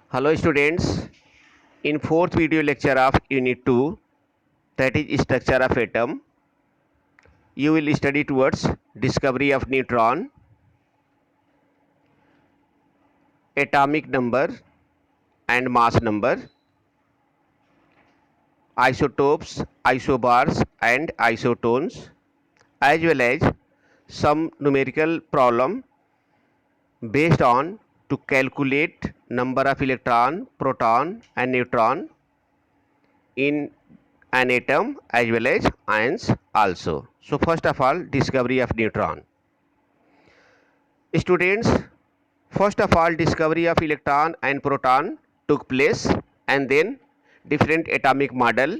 Hello students, in fourth video lecture of unit 2, that is structure of atom, you will study towards discovery of neutron, atomic number and mass number, isotopes, isobars and isotones, as well as some numerical problem based on to calculate number of electron, proton and neutron in an atom as well as ions also. So first of all, discovery of neutron. Students, first of all, discovery of electron and proton took place, and then different atomic model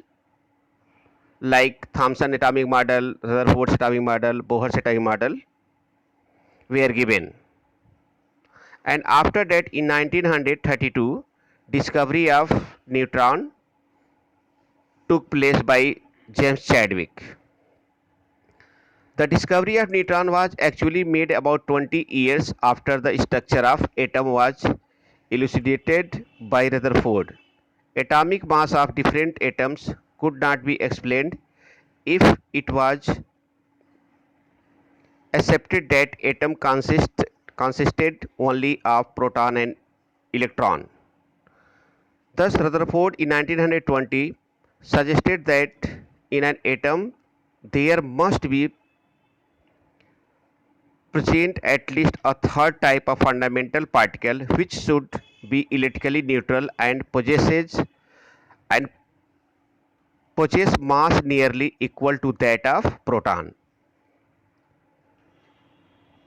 like Thomson atomic model, Rutherford's atomic model, Bohr's atomic model were given. And after that, in 1932, discovery of neutron took place by James Chadwick. The discovery of neutron was actually made about 20 years after the structure of atom was elucidated by Rutherford. Atomic mass of different atoms could not be explained if it was accepted that atom consisted only of proton and electron. Thus, Rutherford in 1920 suggested that in an atom there must be present at least a third type of fundamental particle which should be electrically neutral and and possess mass nearly equal to that of proton.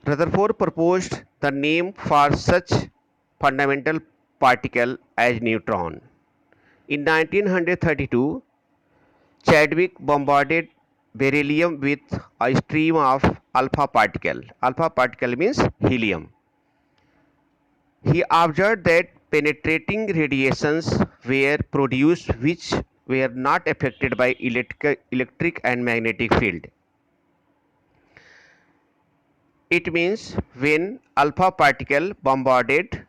Rutherford proposed the name for such fundamental particle as neutron. In 1932, Chadwick bombarded beryllium with a stream of alpha particle. Alpha particle means helium. He observed that penetrating radiations were produced which were not affected by electric and magnetic field. It means when alpha particle bombarded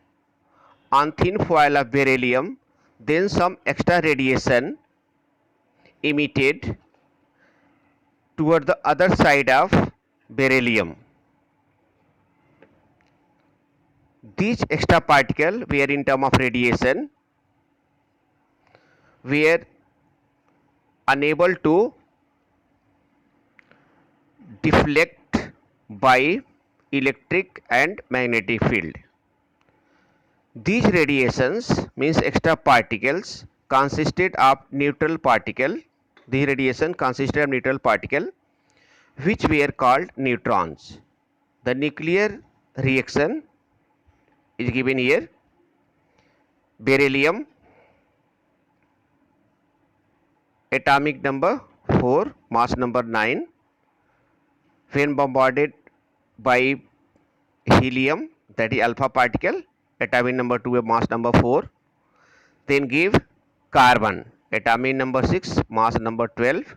on thin foil of beryllium, then some extra radiation emitted toward the other side of beryllium. These extra particles were in term of radiation were unable to deflect by electric and magnetic field. These radiations means extra particles consisted of neutral particle. The radiation consisted of neutral particle which were called neutrons. The nuclear reaction is given here. Beryllium atomic number 4, mass number 9, when bombarded by helium, that is alpha particle, atomic number 2, mass number 4, then give carbon, atomic number 6, mass number 12,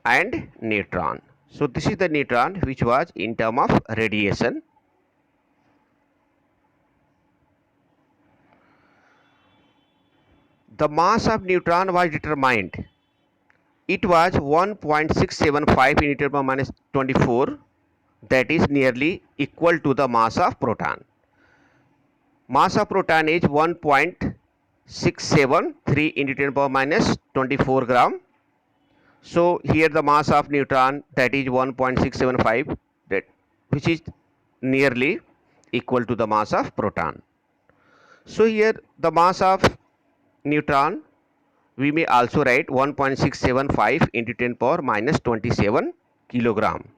and neutron. So this is the neutron which was in term of radiation. The mass of neutron was determined. It was 1.675 in 10 minus 24, that is nearly equal to the mass of proton. Mass of proton is 1.673 into 10 power minus 24 gram. So here the mass of neutron, that is 1.675, that which is nearly equal to the mass of proton. So here the mass of neutron we may also write 1.675 into 10 power minus 27 kilogram.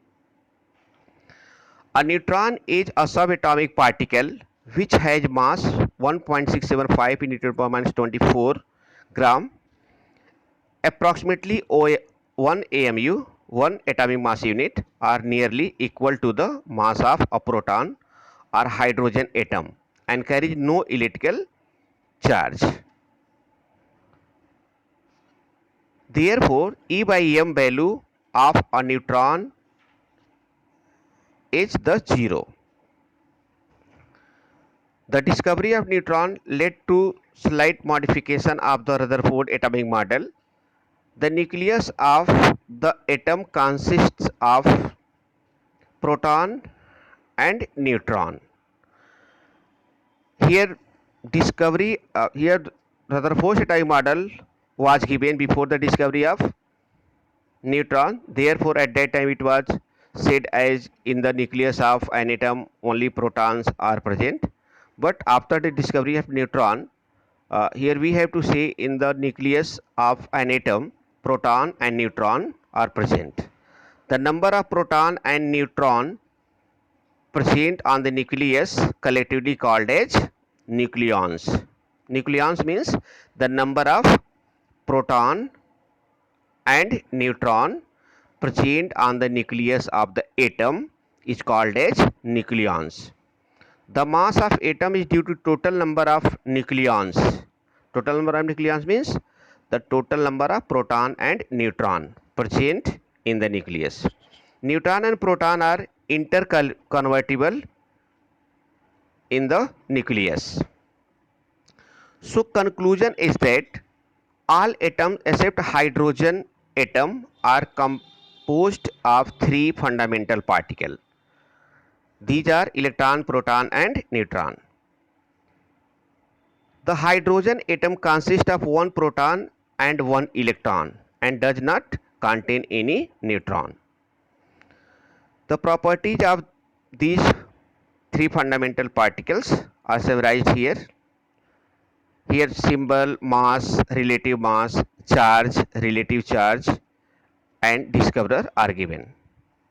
A neutron is a subatomic particle which has mass 1.675 into 10 power minus 24 gram, approximately 1 AMU, 1 atomic mass unit, are nearly equal to the mass of a proton or hydrogen atom and carries no electrical charge. Therefore, E by m value of a neutron is the 0. The discovery of neutron led to slight modification of the Rutherford atomic model. The nucleus of the atom consists of proton and neutron. Here Rutherford atomic model was given before the discovery of neutron. Therefore, at that time it was said as in the nucleus of an atom only protons are present. But after the discovery of neutron, here we have to say in the nucleus of an atom, proton and neutron are present. The number of proton and neutron present on the nucleus collectively called as nucleons. Nucleons means the number of proton and neutron present on the nucleus of the atom is called as nucleons. The mass of atom is due to total number of nucleons. Total number of nucleons means the total number of proton and neutron present in the nucleus. Neutron and proton are interconvertible in the nucleus. So conclusion is that all atoms except hydrogen atom are composed of three fundamental particles. These are electron, proton and neutron. The hydrogen atom consists of one proton and one electron and does not contain any neutron. The properties of these three fundamental particles are summarized here. Here symbol, mass, relative charge and discoverer are given.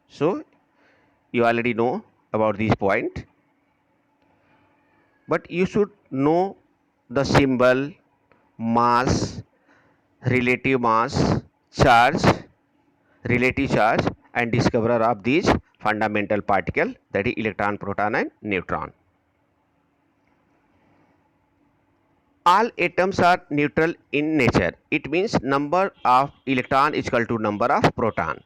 So you already know about this point, but you should know the symbol, mass, charge, relative charge and discoverer of these fundamental particle, that is electron, proton and neutron. All atoms are neutral in nature. It means number of electron is equal to number of proton.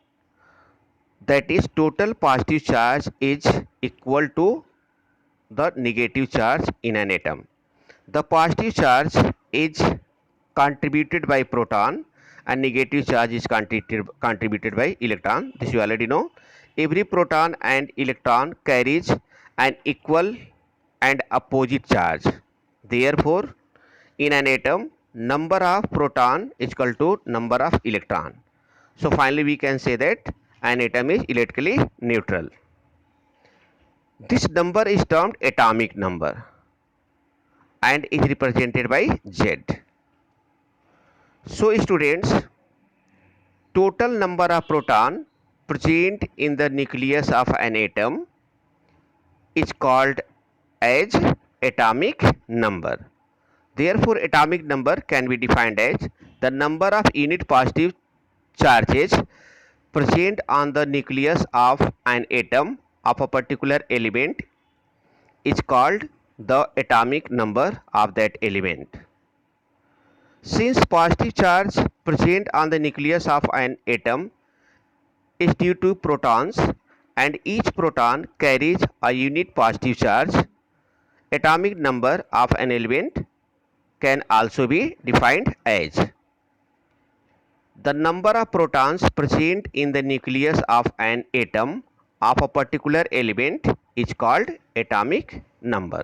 That is total positive charge is equal to the negative charge in an atom. The positive charge is contributed by proton and negative charge is contributed by electron. This you already know. Every proton and electron carries an equal and opposite charge. Therefore, in an atom, number of proton is equal to number of electron. So finally we can say that an atom is electrically neutral. This number is termed atomic number and is represented by Z. So students, total number of proton present in the nucleus of an atom is called as atomic number. Therefore, atomic number can be defined as the number of unit positive charges present on the nucleus of an atom of a particular element is called the atomic number of that element. Since positive charge present on the nucleus of an atom is due to protons and each proton carries a unit positive charge, atomic number of an element can also be defined as the number of protons present in the nucleus of an atom of a particular element is called atomic number.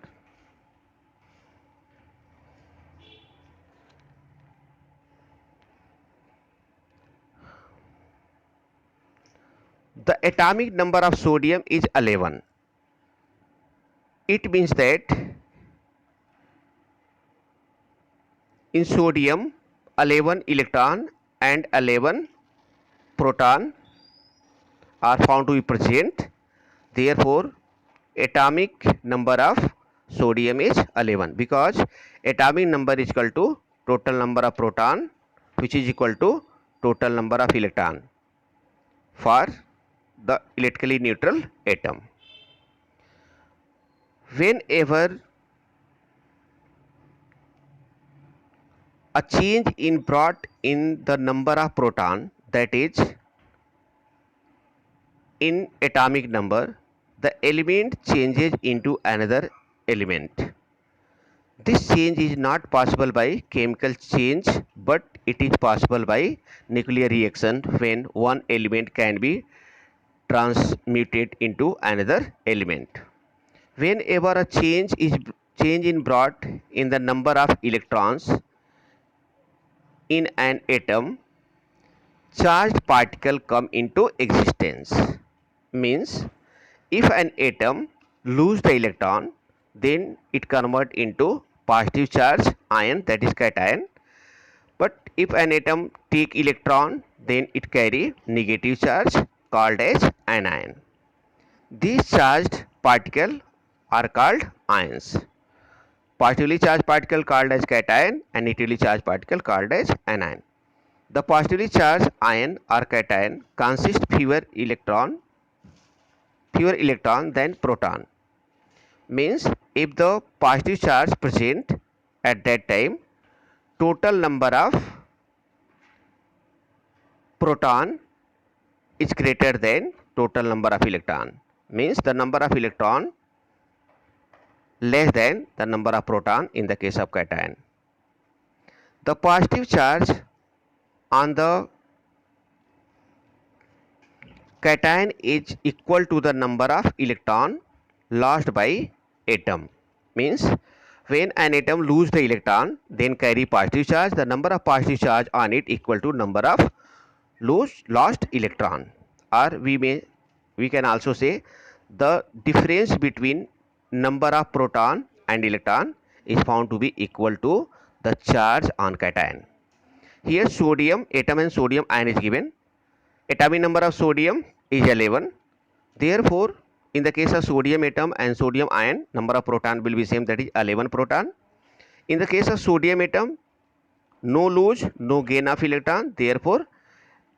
The atomic number of sodium is 11. It means that in sodium 11 electron and 11 proton are found to be present. Therefore, atomic number of sodium is 11 because atomic number is equal to total number of proton which is equal to total number of electron for the electrically neutral atom. Whenever a change in brought in the number of proton, that is in atomic number, the element changes into another element. This change is not possible by chemical change, but it is possible by nuclear reaction when one element can be transmuted into another element. Whenever a change in brought in the number of electrons in an atom, charged particle come into existence. Means if an atom lose the electron, then it convert into positive charge ion, that is cation. But if an atom take electron, then it carry negative charge called as anion. These charged particle are called ions. Positively charged particle called as cation and negatively charged particle called as anion. The positively charged ion or cation consists fewer electron than proton. Means if the positive charge present at that time, total number of proton is greater than total number of electron. Means the number of electron less than the number of proton in the case of cation. The positive charge on the cation is equal to the number of electron lost by atom. Means when an atom lose the electron, then carry positive charge, the number of positive charge on it equal to number of lost electron. Or we can also say the difference between number of proton and electron is found to be equal to the charge on cation. Here sodium atom and sodium ion is given. Atomic number of sodium is 11. Therefore, in the case of sodium atom and sodium ion, number of proton will be same, that is 11 proton. In the case of sodium atom, no lose, no gain of electron. Therefore,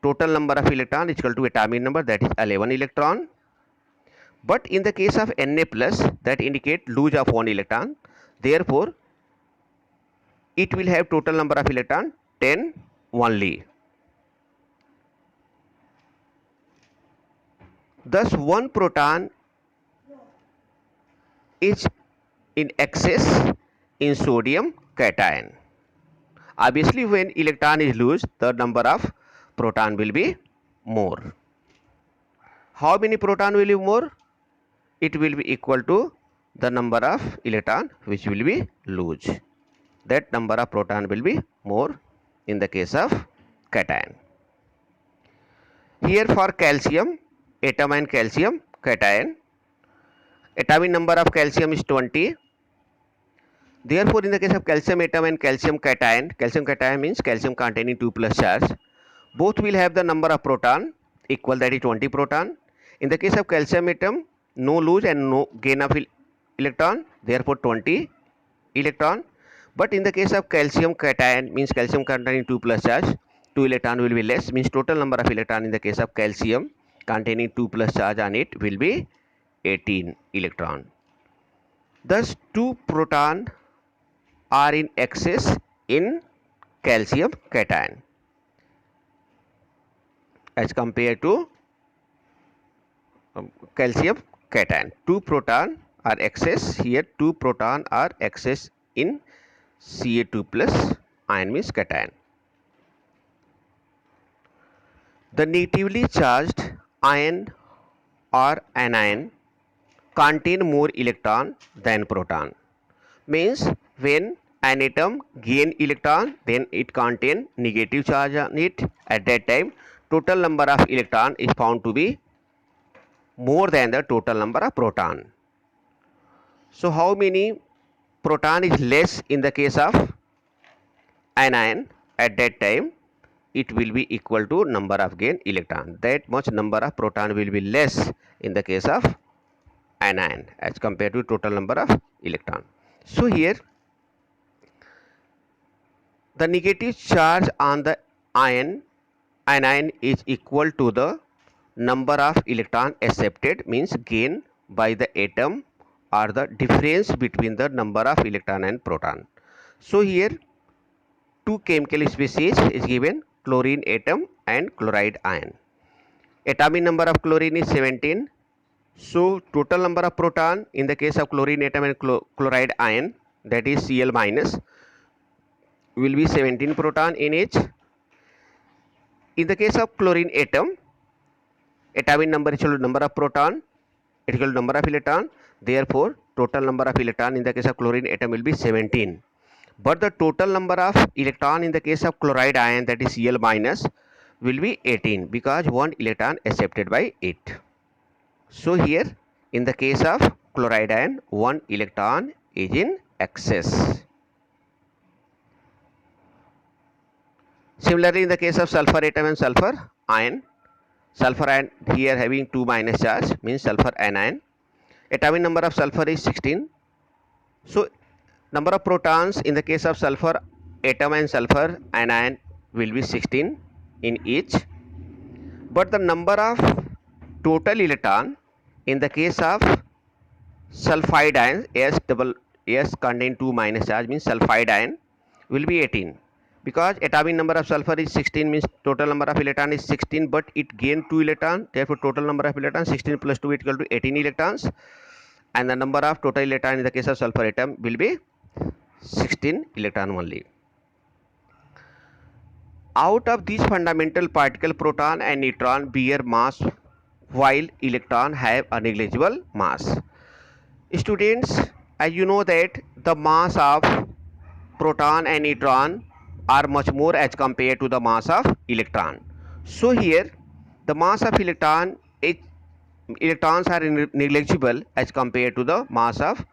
total number of electron is equal to atomic number, that is 11 electron. But in the case of Na plus, that indicate lose of one electron. Therefore, it will have total number of electron 10 only. Thus, one proton is in excess in sodium cation. Obviously, when electron is loose, the number of proton will be more. How many proton will be more? It will be equal to the number of electron which will be loose. That number of proton will be more in the case of cation. Here for calcium atom and calcium cation, atomic number of calcium is 20. Therefore, in the case of calcium atom and calcium cation means calcium containing 2 plus charge, both will have the number of proton equal, that is 20 proton. In the case of calcium atom, no lose and no gain of electron, therefore 20 electron. But in the case of calcium cation means calcium containing 2 plus charge, 2 electron will be less, means total number of electron in the case of calcium containing 2 plus charge on it will be 18 electron. Thus 2 proton are in excess in calcium cation as compared to calcium cation. 2 proton are excess. Here 2 proton are excess in Ca2 plus ion means cation. The negatively charged ion or anion contain more electron than proton. Means when an atom gain electron, then it contain negative charge on it. At that time, total number of electron is found to be more than the total number of proton. So how many proton is less in the case of anion? At that time, it will be equal to number of gain electron. That much number of proton will be less in the case of anion as compared to total number of electron. So here the negative charge on the anion is equal to the number of electron accepted, means gain by the atom, or the difference between the number of electron and proton. So here two chemical species is given, chlorine atom and chloride ion. Atomic number of chlorine is 17. So total number of proton in the case of chlorine atom and chloride ion, that is Cl minus, will be 17 proton in each. In the case of chlorine atom, atomic number is equal to number of proton, it is equal to number of electron. Therefore, total number of electron in the case of chlorine atom will be 17. But the total number of electron in the case of chloride ion, that is Cl minus, will be 18 because one electron accepted by it. So here in the case of chloride ion, one electron is in excess. Similarly, in the case of sulfur atom and sulfur ion here having 2 minus charge, means sulfur anion. Atomic number of sulfur is 16. So number of protons in the case of sulfur atom and sulfur anion will be 16 in each. But the number of total electron in the case of sulfide ion, S contain 2 minus charge, means sulfide ion, will be 18. Because atomic number of sulfur is 16, means total number of electron is 16, but it gained 2 electrons. Therefore, total number of electrons 16 plus 2 is equal to 18 electrons, and the number of total electron in the case of sulfur atom will be 16 electron only. Out of these fundamental particle, proton and neutron bear mass, while electron have a negligible mass. Students, as you know that the mass of proton and neutron are much more as compared to the mass of electron. So here the mass of electrons are negligible as compared to the mass of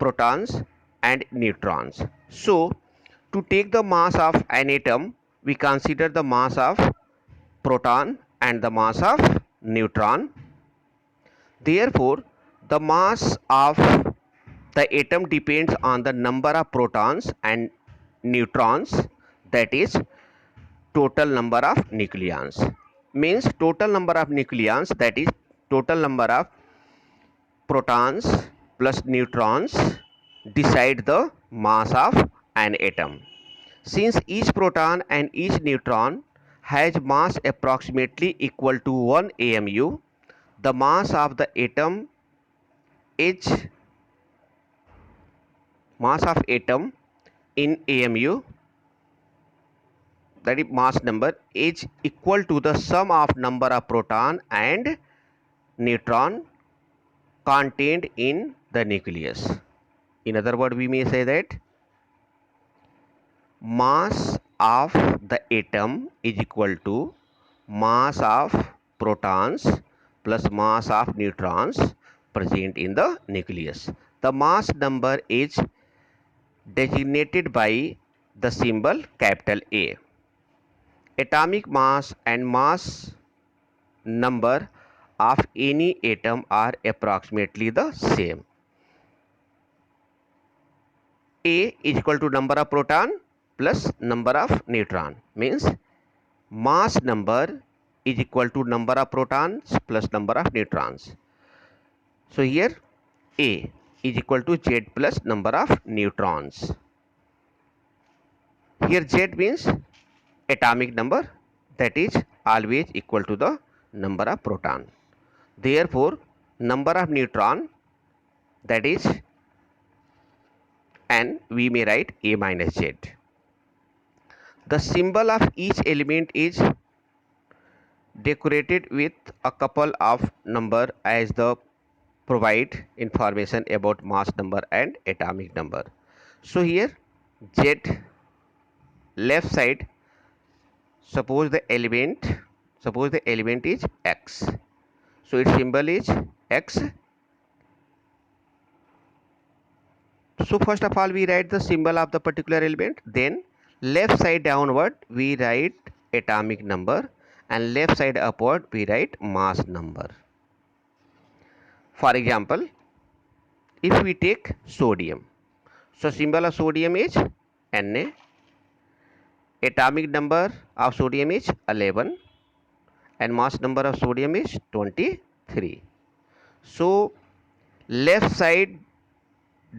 protons and neutrons. So to take the mass of an atom, we consider the mass of proton and the mass of neutron. Therefore, the mass of the atom depends on the number of protons and neutrons, that is total number of nucleons. Means total number of nucleons, that is total number of protons plus neutrons, decide the mass of an atom. Since each proton and each neutron has mass approximately equal to 1 AMU, the mass of the atom in AMU, that is mass number, is equal to the sum of number of proton and neutron contained in the nucleus. In other words, we may say that mass of the atom is equal to mass of protons plus mass of neutrons present in the nucleus. The mass number is designated by the symbol capital A. Atomic mass and mass number of any atom are approximately the same. A is equal to number of proton plus number of neutron, means mass number is equal to number of protons plus number of neutrons. So here A is equal to Z plus number of neutrons. Here Z means atomic number, that is always equal to the number of proton. Therefore, number of neutron, that is N, we may write A minus Z. The symbol of each element is decorated with a couple of number as the provide information about mass number and atomic number. So here Z, left side, suppose the element is X, so its symbol is X. So first of all we write the symbol of the particular element, then left side downward we write atomic number and left side upward we write mass number. For example, if we take sodium, so symbol of sodium is Na, atomic number of sodium is 11 and mass number of sodium is 23. So left side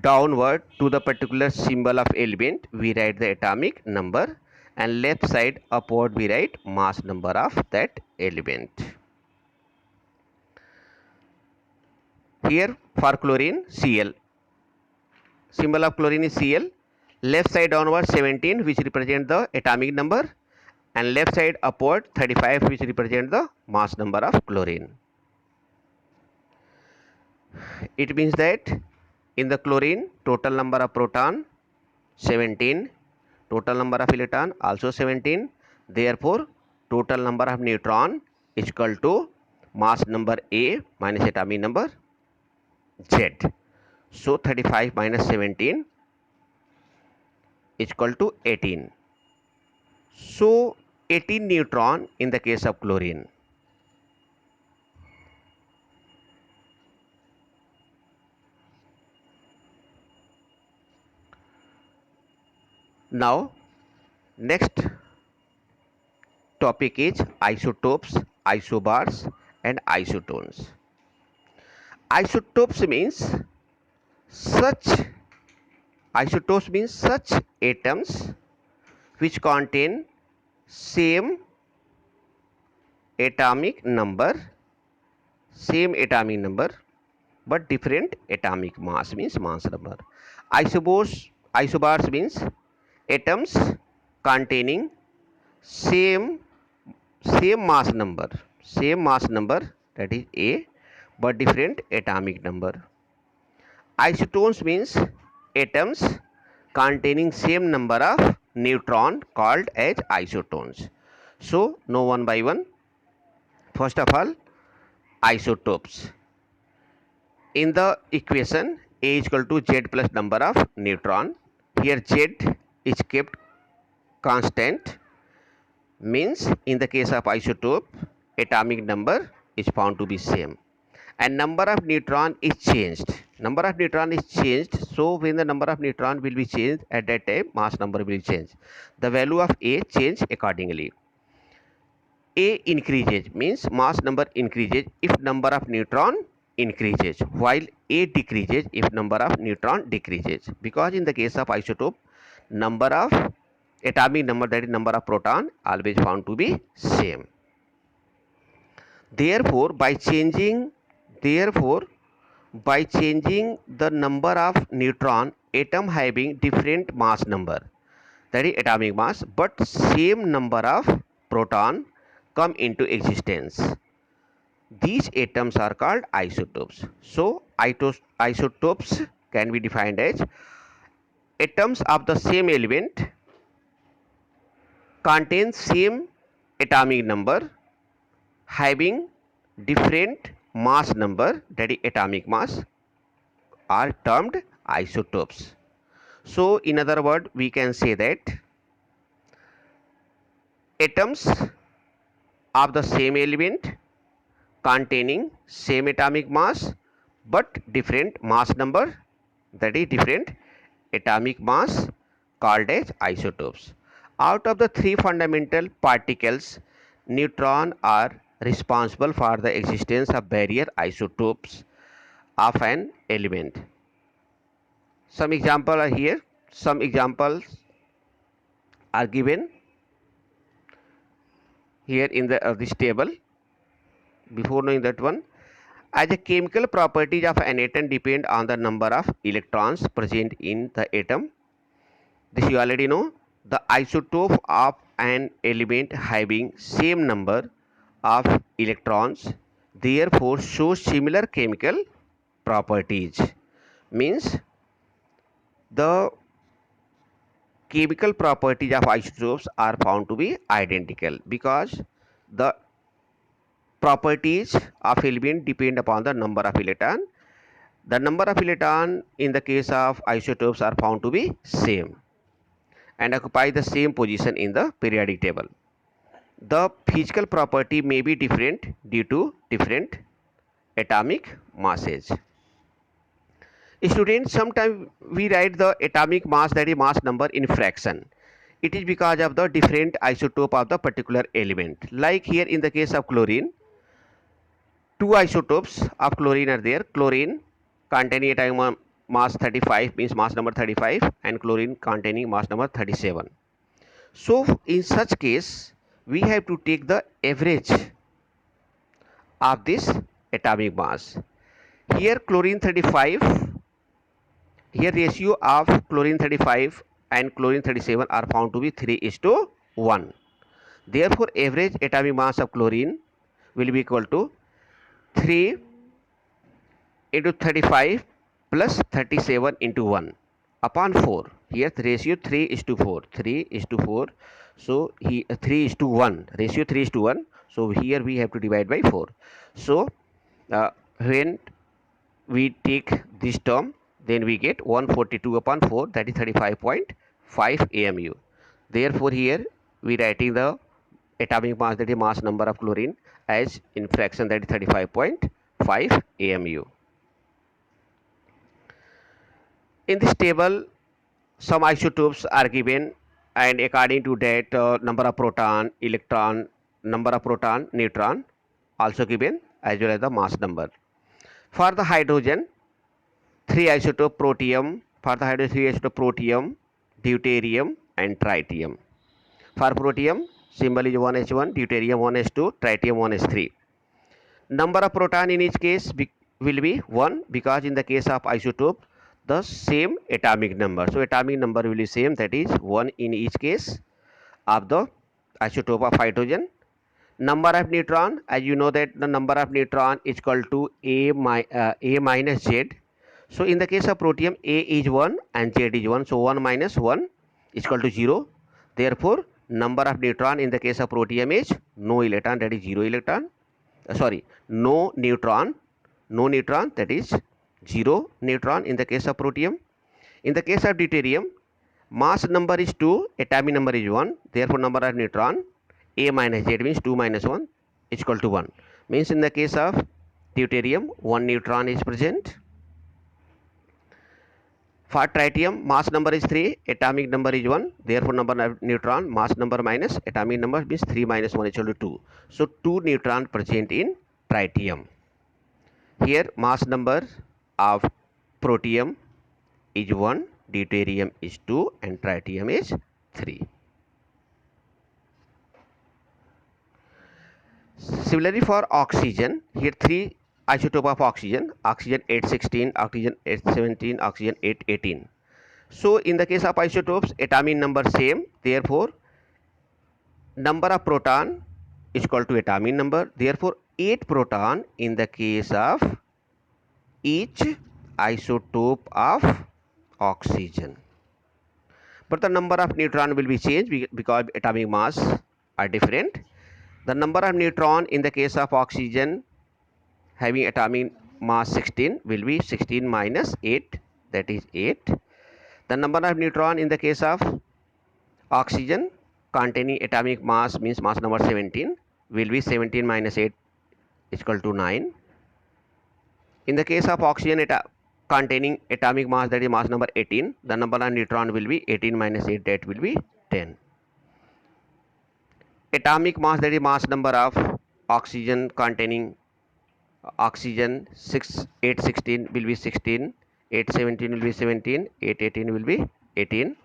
downward to the particular symbol of element we write the atomic number, and left side upward we write mass number of that element. Here for chlorine Cl, symbol of chlorine is Cl. Left side downward 17, which represent the atomic number, and left side upward 35, which represent the mass number of chlorine. It means that in the chlorine total number of proton 17, total number of electron also 17. Therefore total number of neutron is equal to mass number A minus atomic number Z. So 35 minus 17 is equal to 18. So 18 neutron in the case of chlorine. Now next topic is isotopes, isobars and isotones. Isotopes means such atoms which contain same atomic number but different atomic mass, means mass number. Isobars means atoms containing same mass number, that is A, but different atomic number. Isotones means atoms containing same number of neutron called as isotones. So know one by one. First of all, isotopes. In the equation A is equal to Z plus number of neutron. Here Z is kept constant, means in the case of isotope atomic number is found to be same and number of neutron is changed. So when the number of neutron will be changed, at that time mass number will change. The value of A change accordingly. A increases means mass number increases if number of neutron increases, while A decreases if number of neutron decreases, because in the case of isotope number of atomic number, that is number of proton, always found to be same. Therefore by changing the number of neutron, atom having different mass number, that is atomic mass, but same number of proton come into existence. These atoms are called isotopes. So isotopes can be defined as atoms of the same element contain same atomic number having different mass number, that is atomic mass, are termed isotopes. So in other words, we can say that atoms of the same element containing same atomic mass but different mass number, that is different atomic mass, called as isotopes. Out of the three fundamental particles, neutron are responsible for the existence of barrier isotopes of an element. Some examples are here. Some examples are given here in this table. Before knowing that one, as a chemical properties of an atom depend on the number of electrons present in the atom. This you already know. The isotope of an element having same number of electrons therefore shows similar chemical properties, means the chemical properties of isotopes are found to be identical because the properties of element depend upon the number of electron. The number of electron in the case of isotopes are found to be same and occupy the same position in the periodic table. The physical property may be different due to different atomic masses. Students, sometimes we write the atomic mass, that is mass number, in fraction. It is because of the different isotope of the particular element. Like here in the case of chlorine, two isotopes of chlorine are there. Chlorine containing atomic mass 35 means mass number 35, and chlorine containing mass number 37. So in such case we have to take the average of this atomic mass. Here chlorine 35 Here ratio of chlorine 35 and chlorine 37 are found to be 3:1. Therefore, average atomic mass of chlorine will be equal to 3 into 35 plus 37 into 1 upon 4. Here the ratio 3 is to 4. 3 is to 4. So, 3 is to 1. Ratio 3 is to 1. So, here we have to divide by 4. So, when we take this term, then we get 142 upon 4, that is 35.5 AMU. Therefore, here we writing the atomic mass, that is mass number of chlorine, as in fraction, that is 35.5 AMU. In this table, some isotopes are given, and according to that, number of proton, electron, number of proton, neutron also given, as well as the mass number. For the hydrogen, 3 isotope protium, for the hydrogen 3 isotope protium, deuterium and tritium. For protium, symbol is 1s1, deuterium 1s2, tritium 1s3. Number of proton in each case will be 1, because in the case of isotope, the same atomic number. So, atomic number will be same, that is 1 in each case of the isotope of hydrogen. Number of neutron, as you know that the number of neutron is equal to A minus Z. So, in the case of protium, A is 1 and Z is 1. So, 1 minus 1 is equal to 0. Therefore, number of neutron in the case of protium is no electron, that is 0 electron. No neutron, that is 0 neutron in the case of protium. In the case of deuterium, mass number is 2, atomic number is 1. Therefore, number of neutron A minus Z means 2 minus 1 is equal to 1. Means in the case of deuterium, 1 neutron is present. For tritium, mass number is 3, atomic number is 1. Therefore, number of neutron, mass number minus atomic number means 3 minus 1 is equal to 2. So, 2 neutron present in tritium. Here, mass number of protium is 1, deuterium is 2 and tritium is 3. Similarly, for oxygen, here 3 isotope of oxygen, oxygen 816, oxygen 817, oxygen 818. So, in the case of isotopes, atomic number same, therefore, number of proton is equal to atomic number, therefore, 8 proton in the case of each isotope of oxygen. But the number of neutron will be changed because atomic mass are different. The number of neutron in the case of oxygen having atomic mass 16 will be 16 minus 8, that is 8. The number of neutron in the case of oxygen containing atomic mass means mass number 17 will be 17 minus 8 is equal to 9. In the case of oxygen containing atomic mass, that is mass number 18, the number of neutron will be 18 minus 8, that will be 10. Atomic mass, that is mass number of oxygen containing oxygen 816 will be 16, 817 will be 17, 818 will be 18.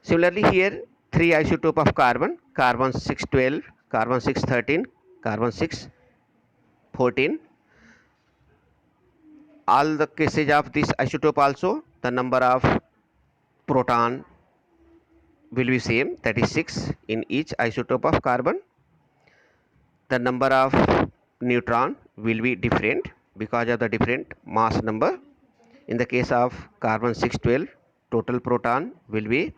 Similarly, here 3 isotope of carbon, carbon 612, carbon 613, carbon 614. All the cases of this isotope also, the number of proton will be same, that is 6 in each isotope of carbon. The number of neutron will be different because of the different mass number. In the case of carbon 612, total proton will be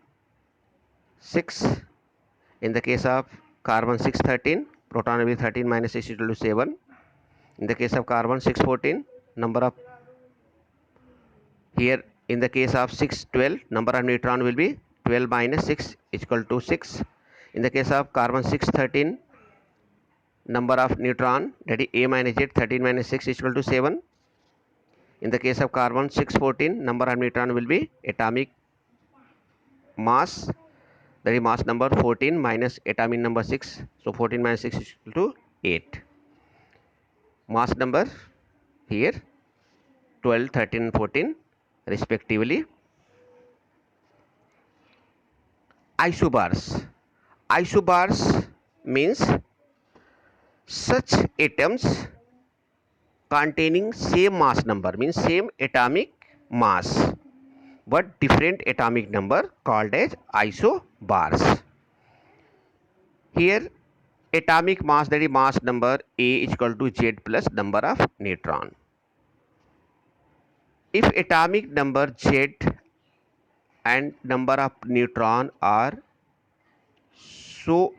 6. In the case of carbon 613, proton will be 13 minus 6 equal to 7. In the case of carbon 614, number of here in the case of 612, number of neutron will be 12 minus 6 is equal to 6. In the case of carbon 613, number of neutron, that is A minus Z, 13 minus 6 is equal to 7. In the case of carbon 614, number of neutron will be atomic mass, that is mass number 14 minus atomic number 6. So, 14 minus 6 is equal to 8. Mass number here 12, 13 and 14 respectively. Isobars. Isobars means such atoms containing same mass number, means same atomic mass but different atomic number called as isobars. Here atomic mass, that is mass number A is equal to Z plus number of neutron. If atomic number Z and number of neutron are so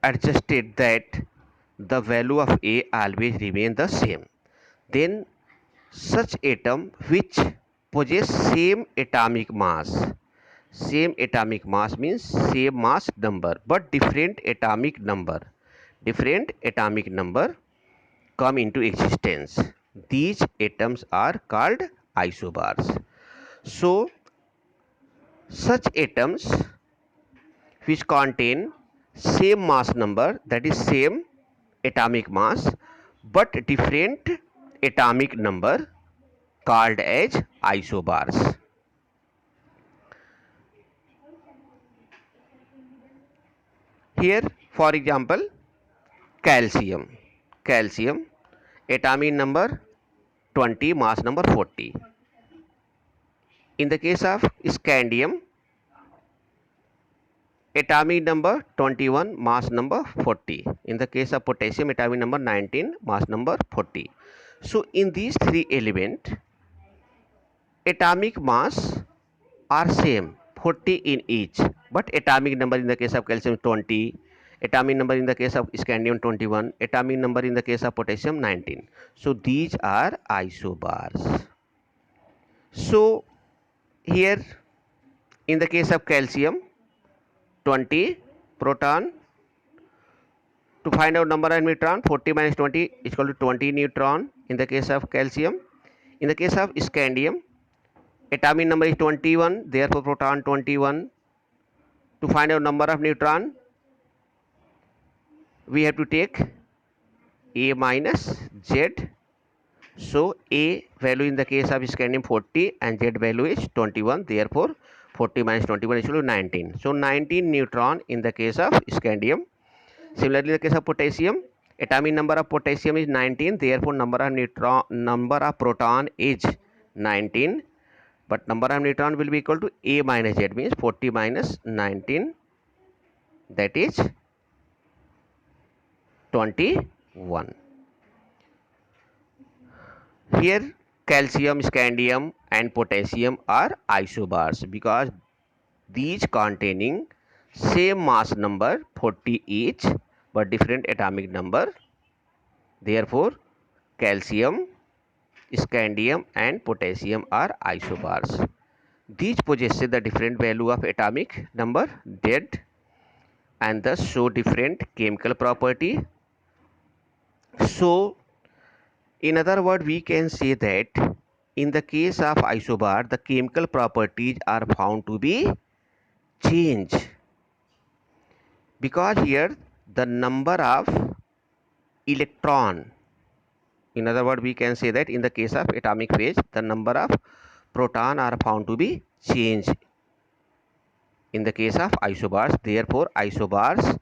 adjusted that the value of A always remain the same, then such atom which possess same atomic mass means same mass number but different atomic number come into existence. These atoms are called isobars. So such atoms which contain same mass number, that is same atomic mass but different atomic number, called as isobars. Here for example calcium atomic number 20, mass number 40. In the case of scandium, atomic number 21, mass number 40. In the case of potassium, atomic number 19, mass number 40. So in these three elements, atomic mass are same, 40 in each, but atomic number in the case of calcium 20, atomic number in the case of scandium 21, atomic number in the case of potassium 19. So these are isobars. So here in the case of calcium 20 proton, to find out number of neutron 40 minus 20 is equal to 20 neutron in the case of calcium. In the case of scandium, atomic number is 21, therefore proton 21. To find out number of neutron, we have to take A minus Z. So A value in the case of scandium 40 and Z value is 21, therefore 40 minus 21 is equal to 19. So 19 neutron in the case of scandium. Similarly, in the case of potassium, atomic number of potassium is 19, therefore number of proton is 19, but number of neutron will be equal to A minus Z, means 40 minus 19, that is 21. Here calcium, scandium and potassium are isobars because these containing same mass number 40 each but different atomic number. Therefore calcium, scandium and potassium are isobars. These possess the different value of atomic number Z and thus show different chemical property. So in other words, we can say that in the case of isobar, the chemical properties are found to be changed because here the number of electron, in other words, we can say that in the case of atomic phase, the number of proton are found to be changed in the case of isobars. Therefore isobars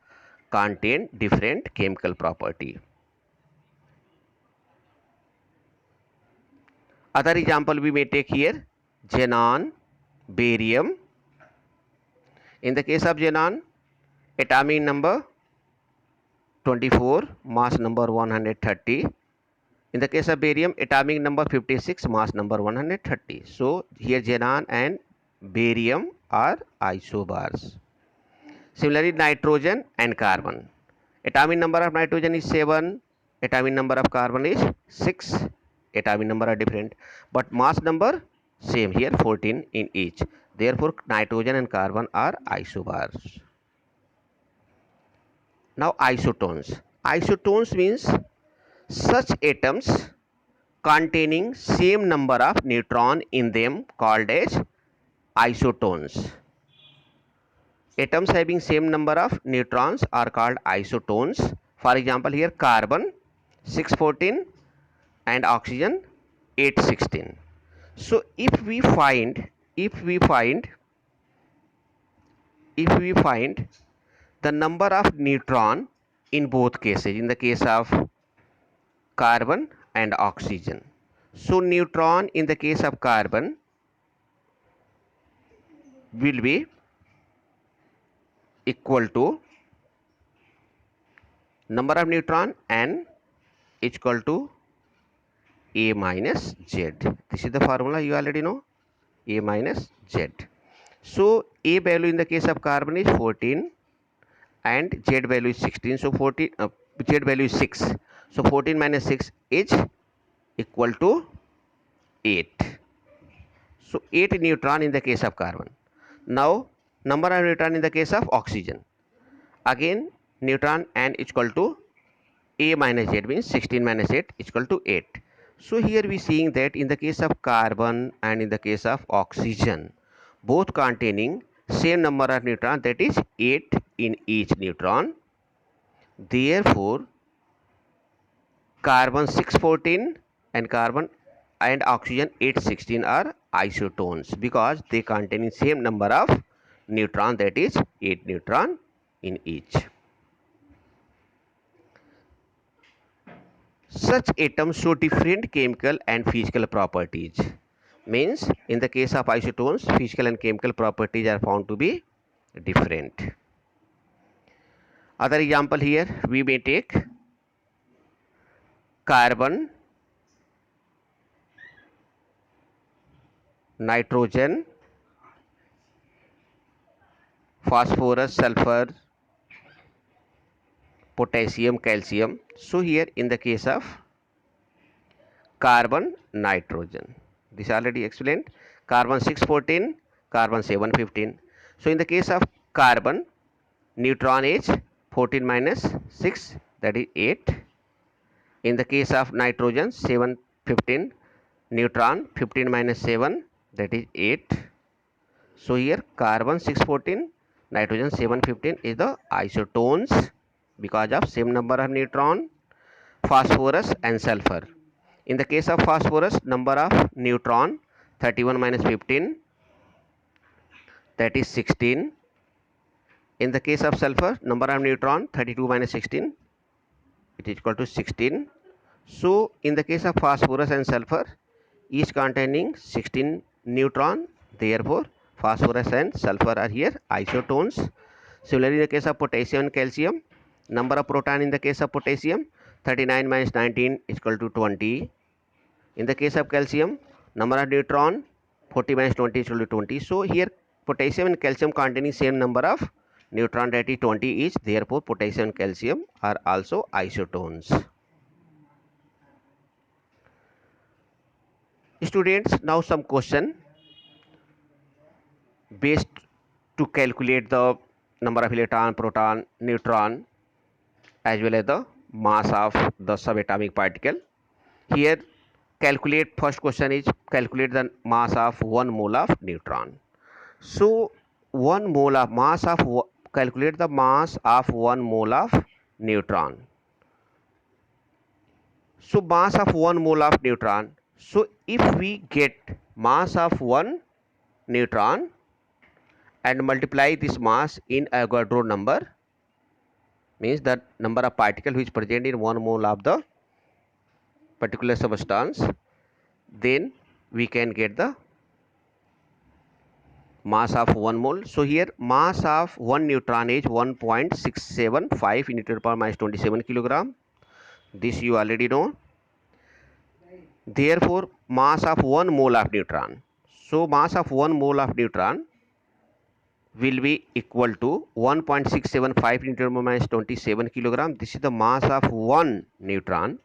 contain different chemical property. Other example we may take here xenon, barium. In the case of xenon, atomic number 24, mass number 130. In the case of barium, atomic number 56, mass number 130. So here xenon and barium are isobars. Similarly, nitrogen and carbon. Atomic number of nitrogen is 7, atomic number of carbon is 6. Atomic number are different, but mass number same here, 14 in each. Therefore nitrogen and carbon are isobars. Now isotones. Isotones means such atoms containing same number of neutron in them, called as isotones. Atoms having same number of neutrons are called isotones. For example, here carbon 614 and oxygen 816. So if we find the number of neutron in both cases, in the case of carbon and oxygen, So neutron in the case of carbon will be equal to number of neutron n is equal to A minus Z. This is the formula you already know, A minus Z. So A value in the case of carbon is 14 and Z value is 16. So 14, Z value is 6. So 14 minus 6 is equal to 8. So 8 neutron in the case of carbon. Now number of neutron in the case of oxygen. Again neutron n is equal to A minus Z, means 16 minus 8 is equal to 8. So here we seeing that in the case of carbon and in the case of oxygen, both containing same number of neutron, that is 8 in each neutron. Therefore carbon 614 and carbon and oxygen 816 are isotones because they contain same number of neutron, that is 8 neutron in each. Such atoms show different chemical and physical properties. Means in the case of isotones, physical and chemical properties are found to be different. Other example here we may take carbon, nitrogen, phosphorus, sulfur, potassium, calcium. So here in the case of carbon, nitrogen, this already explained. Carbon 614, carbon 715. So in the case of carbon, neutron is 14 minus 6, that is 8. In the case of nitrogen 715, neutron 15 minus 7, that is 8. So here carbon 614, nitrogen 715 is the isotones because of same number of neutron. Phosphorus and sulfur. In the case of phosphorus, number of neutron 31 minus 15, that is 16. In the case of sulfur, number of neutron 32 minus 16, it is equal to 16. So in the case of phosphorus and sulfur, each containing 16 neutron, therefore phosphorus and sulfur are here isotones. Similarly, in the case of potassium and calcium, number of proton in the case of potassium 39 minus 19 is equal to 20. In the case of calcium, number of neutron 40 minus 20 is equal to 20. So here potassium and calcium containing same number of neutron, that is 20 each. Therefore potassium and calcium are also isotones. Students, now some question based to calculate the number of electron, proton, neutron as well as the mass of the subatomic particle. Here calculate, first question is calculate the mass of 1 mole of neutron. So 1 mole of mass of, calculate the mass of 1 mole of neutron. So mass of 1 mole of neutron. So if we get mass of 1 neutron and multiply this mass in Avogadro number, means the number of particles which present in 1 mole of the particular substance, then we can get the mass of 1 mole. So here mass of 1 neutron is 1.675 in × 27 kilogram. This you already know. Therefore mass of 1 mole of neutron. So mass of 1 mole of neutron will be equal to 1.675 in × 27 kilogram. This is the mass of 1 neutron.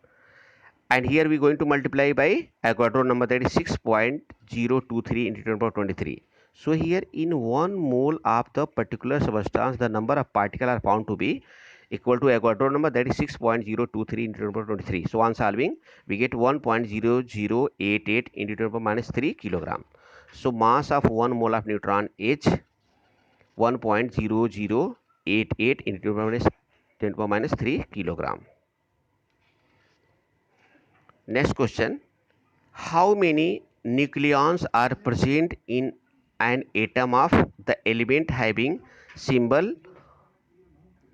And here we are going to multiply by Avogadro number, that is 6.023 into 10 power 23. So here in 1 mole of the particular substance, the number of particles are found to be equal to Avogadro number, that is 6.023 into 10 power 23. So on solving, we get 1.0088 into 10 power minus 3 kilogram. So mass of 1 mole of neutron is 1.0088 into 10 power minus 3 kilogram. Next question, how many nucleons are present in an atom of the element having symbol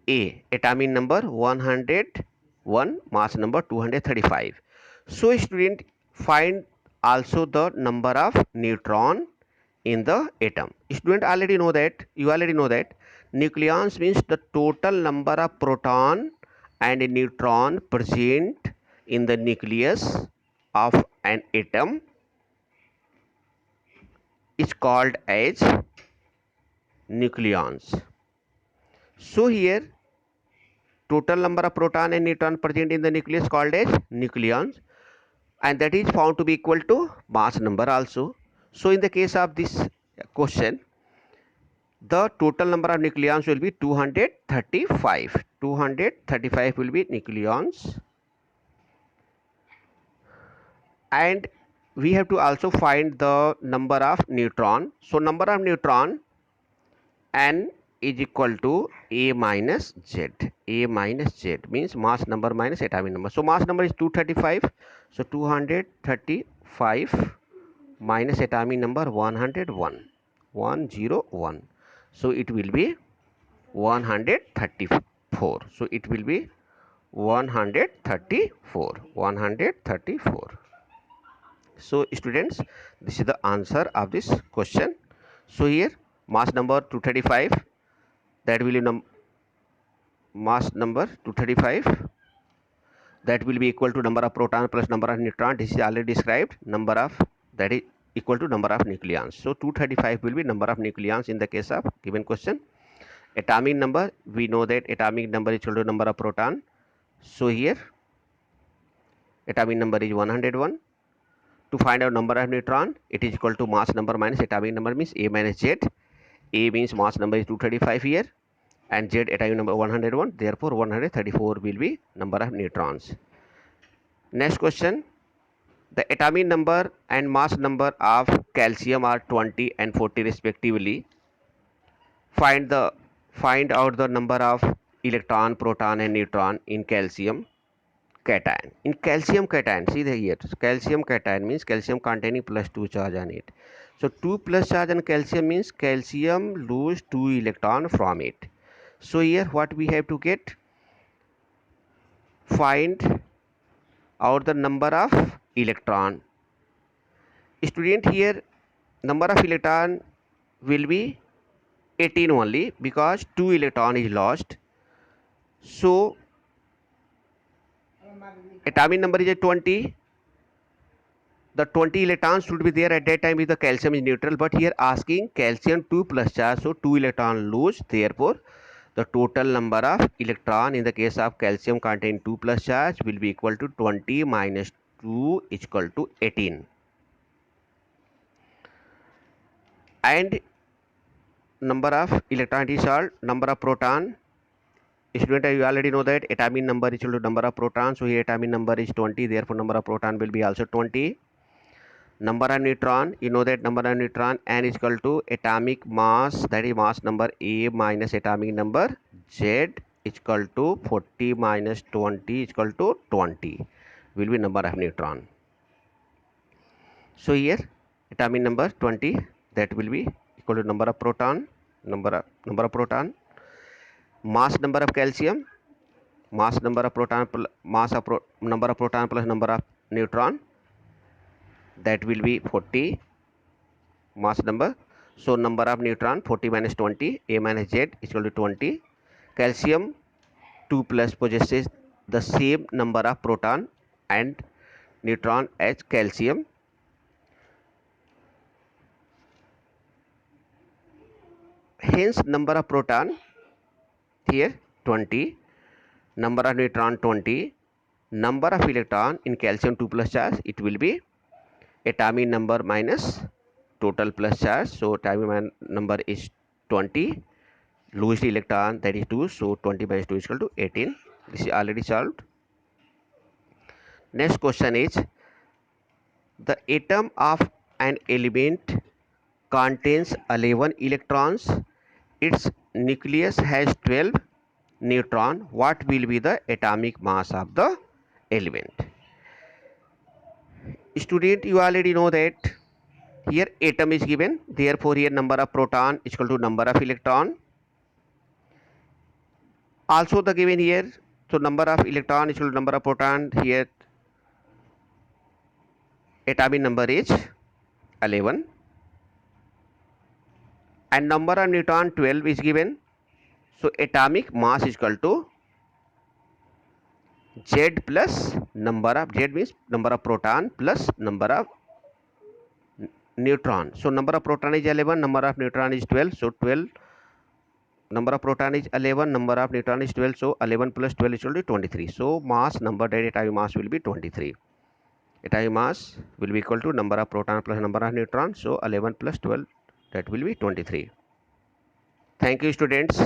A, atomic number 101, mass number 235. So student, find also the number of neutron in the atom. Student already know that, you already know that nucleons means the total number of proton and neutron present in the nucleus of an atom is called as nucleons. So here total number of proton and neutron present in the nucleus called as nucleons, and that is found to be equal to mass number also. So in the case of this question, the total number of nucleons will be 235. 235 will be nucleons, and we have to also find the number of neutron. So number of neutron n is equal to a minus z. A minus z means mass number minus atomic number. So mass number is 235. So 235 minus atomic number 101. 101. So it will be 134. So it will be 134. 134. So students, this is the answer of this question. So here mass number 235, that will be mass number 235, that will be equal to number of proton plus number of neutron. This is already described. Number of, that is equal to number of nucleons. So 235 will be number of nucleons in the case of given question. Atomic number, we know that atomic number is equal to number of proton. So here atomic number is 101. To find out number of neutron, it is equal to mass number minus atomic number, means a minus z. A means mass number is 235 here, and z atomic number 101. Therefore 134 will be number of neutrons. Next question, the atomic number and mass number of calcium are 20 and 40 respectively. Find out the number of electron, proton and neutron in calcium cation. In calcium cation, see the here, calcium cation means calcium containing +2 charge on it. So 2 plus charge on calcium means calcium lose 2 electron from it. So here what we have to get, find out the number of electron. Student, here number of electron will be 18 only, because 2 electron is lost. So atomic number is 20. The 20 electrons should be there at that time if the calcium is neutral, but here asking calcium 2 plus charge, so 2 electron lose. Therefore the total number of electron in the case of calcium containing 2 plus charge will be equal to 20 minus 2 is equal to 18. And number of electron is solved. Number of proton, student, you already know that atomic number is equal to number of protons. So here atomic number is 20, therefore number of proton will be also 20. Number of neutron, you know that number of neutron n is equal to atomic mass, that is mass number A minus atomic number Z is equal to 40 minus 20 is equal to 20 will be number of neutron. So here atomic number 20, that will be equal to number of proton, number of proton. Mass number of calcium, mass number of proton number of proton plus number of neutron, that will be 40 mass number. So number of neutron 40 minus 20, A minus Z is equal to 20. Calcium 2 plus possesses the same number of proton and neutron as calcium. Hence number of proton here 20, number of neutron 20, number of electron in calcium 2 plus charge, it will be atomic number minus total plus charge. So atomic number is 20, lowest electron, that is 2, so 20 minus 2 is equal to 18. This is already solved. Next question is, the atom of an element contains 11 electrons, its nucleus has 12 neutron. What will be the atomic mass of the element? Student, you already know that here atom is given, therefore here number of proton is equal to number of electron. Also the given here, so number of electron is equal to number of proton. Here atomic number is 11 and number of neutron 12 is given. So atomic mass is equal to Z plus number of, Z means number of proton plus number of neutron. So number of proton is 11, number of neutron is 12. So 12, number of proton is 11, number of neutron is 12. So 11 plus 12 is equal to 23. So mass number, that atomic mass will be 23. Atomic mass will be equal to number of proton plus number of neutron. So 11 plus 12, that will be 23. Thank you, students.